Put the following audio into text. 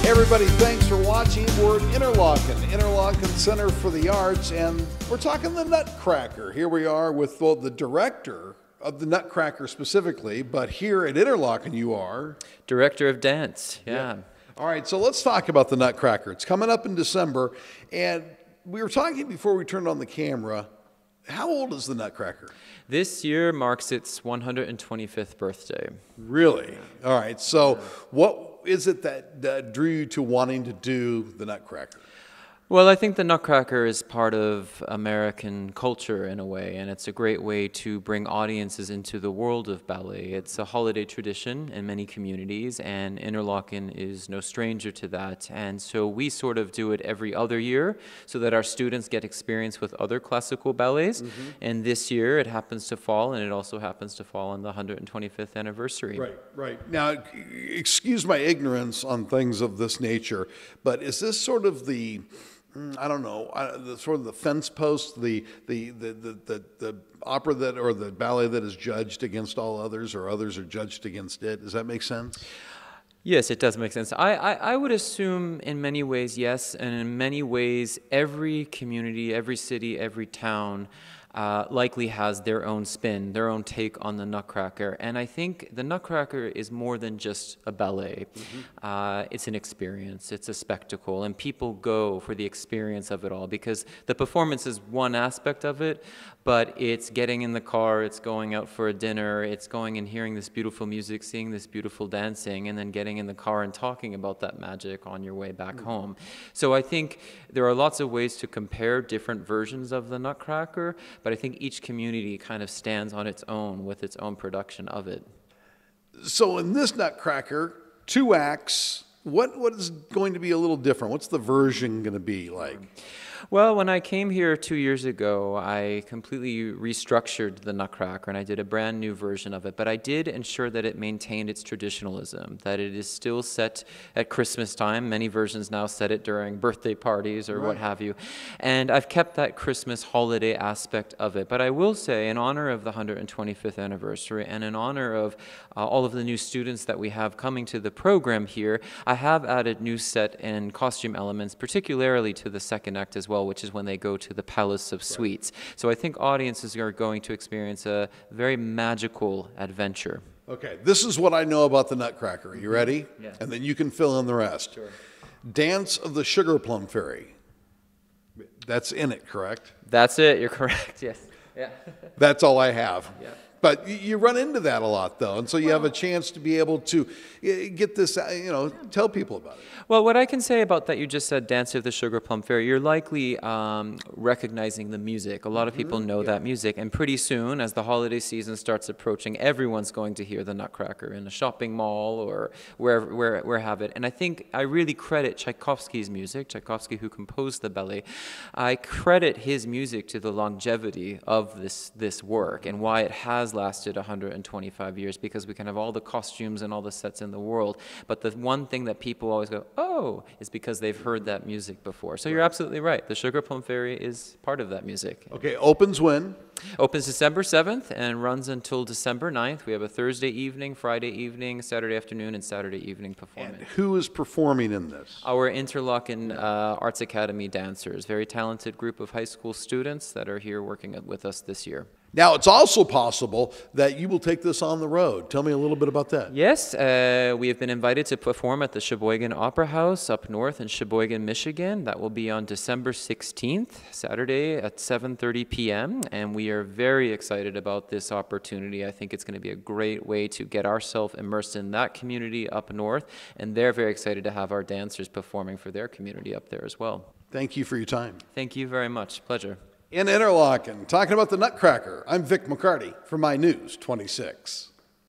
Hey everybody, thanks for watching. We're at Interlochen Center for the Arts, and we're talking the Nutcracker. Here we are with the director of the Nutcracker specifically, but here at Interlochen you are... Director of dance, yeah. All right, so let's talk about the Nutcracker. It's coming up in December, and we were talking before we turned on the camera. How old is the Nutcracker? This year marks its 125th birthday. Really? All right, so what is it that drew you to wanting to do the Nutcracker? Well, I think the Nutcracker is part of American culture in a way, and it's a great way to bring audiences into the world of ballet. It's a holiday tradition in many communities, and Interlochen is no stranger to that. And so we sort of do it every other year so that our students get experience with other classical ballets. And this year it happens to fall, and it also happens to fall on the 125th anniversary. Right. Now, excuse my ignorance on things of this nature, but is this sort of the... I don't know, sort of the fence post, the opera that, or the ballet that is judged against all others, or others are judged against it. Does that make sense? Yes, it does make sense. I would assume in many ways, yes, and in many ways, every community, every city, every town likely has their own spin, their own take on the Nutcracker. And I think the Nutcracker is more than just a ballet. It's an experience, it's a spectacle, and people go for the experience of it all, because the performance is one aspect of it, but it's getting in the car, it's going out for a dinner, it's going and hearing this beautiful music, seeing this beautiful dancing, and then getting in the car and talking about that magic on your way back home. So I think there are lots of ways to compare different versions of the Nutcracker, but I think each community kind of stands on its own with its own production of it. So in this Nutcracker, 2 acts, what is going to be a little different? What's the version going to be like? Well, when I came here 2 years ago, I completely restructured the Nutcracker, and I did a brand new version of it. But I did ensure that it maintained its traditionalism, that it is still set at Christmas time. Many versions now set it during birthday parties or what have you. And I've kept that Christmas holiday aspect of it. But I will say, in honor of the 125th anniversary and in honor of all of the new students that we have coming to the program here, I have added new set and costume elements, particularly to the second act as well, which is when they go to the Palace of Sweets. So I think audiences are going to experience a very magical adventure. Okay, this is what I know about the Nutcracker. Are you ready? Yeah. And then you can fill in the rest. Sure. Dance of the Sugar Plum Fairy. That's in it, correct? That's it. You're correct. Yes. Yeah. That's all I have. Yeah. But you run into that a lot, though, and so you have a chance to be able to get this, tell people about it. Well, what I can say about that, you just said Dance of the Sugar Plum Fairy, you're likely recognizing the music. A lot of people know that music, and pretty soon, as the holiday season starts approaching, everyone's going to hear the Nutcracker in a shopping mall or where have it. And I think I really credit Tchaikovsky's music, Tchaikovsky who composed the ballet. I credit his music to the longevity of this work and why it has lasted 125 years, because we can have all the costumes and all the sets in the world, but the one thing that people always go, oh, is because they've heard that music before. So you're absolutely right. The Sugar Plum Fairy is part of that music. Okay, opens when? Opens December 7th and runs until December 9th. We have a Thursday evening, Friday evening, Saturday afternoon, and Saturday evening performance. And who is performing in this? Our Interlochen Arts Academy dancers, very talented group of high school students that are here working with us this year. Now, it's also possible that you will take this on the road. Tell me a little bit about that. Yes, we have been invited to perform at the Sheboygan Opera House up north in Sheboygan, Michigan. That will be on December 16th, Saturday at 7:30 p.m. And we are very excited about this opportunity. I think it's going to be a great way to get ourselves immersed in that community up north. And they're very excited to have our dancers performing for their community up there as well. Thank you for your time. Thank you very much. Pleasure. In Interlochen, talking about the Nutcracker, I'm Vic McCarty for My News 26.